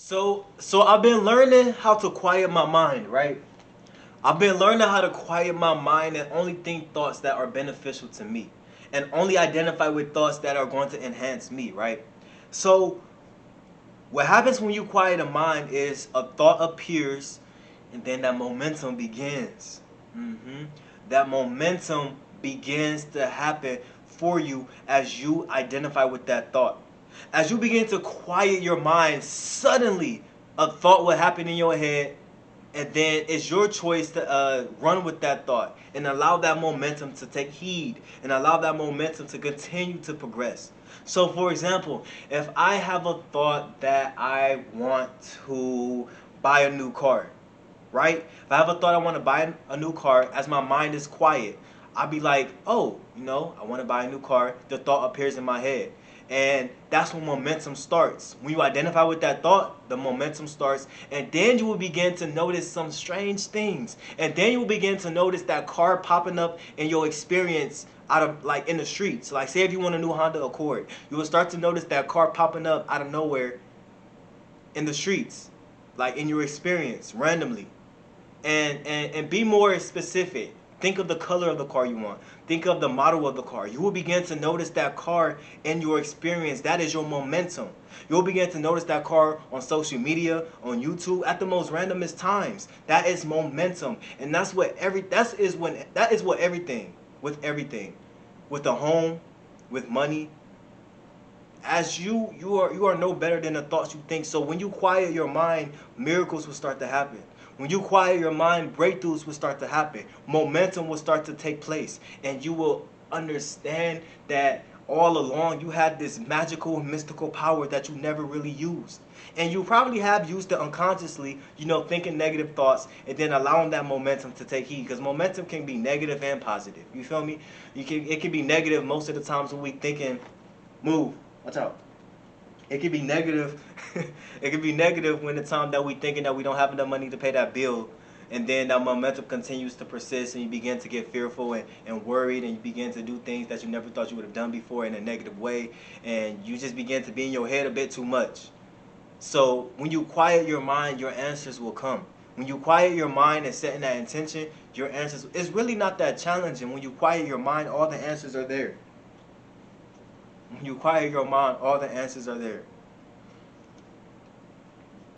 So I've been learning how to quiet my mind, right? I've been learning how to quiet my mind and only think thoughts that are beneficial to me, and only identify with thoughts that are going to enhance me, right? So what happens when you quiet a mind is a thought appears, and then that momentum begins. hmm That momentum begins to happen for you as you identify with that thought. As you begin to quiet your mind, suddenly a thought will happen in your head, and then it's your choice to run with that thought and allow that momentum to take heed and allow that momentum to continue to progress. So, for example, if I have a thought that I want to buy a new car, right? If I have a thought I want to buy a new car, as my mind is quiet, I'll be like, oh, I want to buy a new car. The thought appears in my head. And that's when momentum starts. When you identify with that thought, the momentum starts. And then you will begin to notice some strange things. And then you will begin to notice that car popping up in your experience out of like in the streets. Like say if you want a new Honda Accord, you will start to notice that car popping up out of nowhere in the streets, like in your experience randomly. And be more specific. Think of the color of the car you want. Think of the model of the car. You will begin to notice that car in your experience. That is your momentum. You'll begin to notice that car on social media, on YouTube, at the most randomest times. That is momentum, and that is what everything with everything, with the home, with money, as you are no better than the thoughts you think. So when you quiet your mind, miracles will start to happen. When you quiet your mind, breakthroughs will start to happen. Momentum will start to take place, and you will understand that all along you had this magical mystical power that you never really used. And you probably have used it unconsciously, thinking negative thoughts and then allowing that momentum to take heed. Because momentum can be negative and positive. You feel me? It can be negative most of the times when we thinking move. Watch out. It can be negative. It can be negative when the time that we thinking that we don't have enough money to pay that bill, and then that momentum continues to persist, and you begin to get fearful and worried, and you begin to do things that you never thought you would have done before in a negative way, and you just begin to be in your head a bit too much. So when you quiet your mind, your answers will come. When you quiet your mind and setting that intention, your answers. It's really not that challenging. When you quiet your mind, all the answers are there. When you quiet your mind, all the answers are there.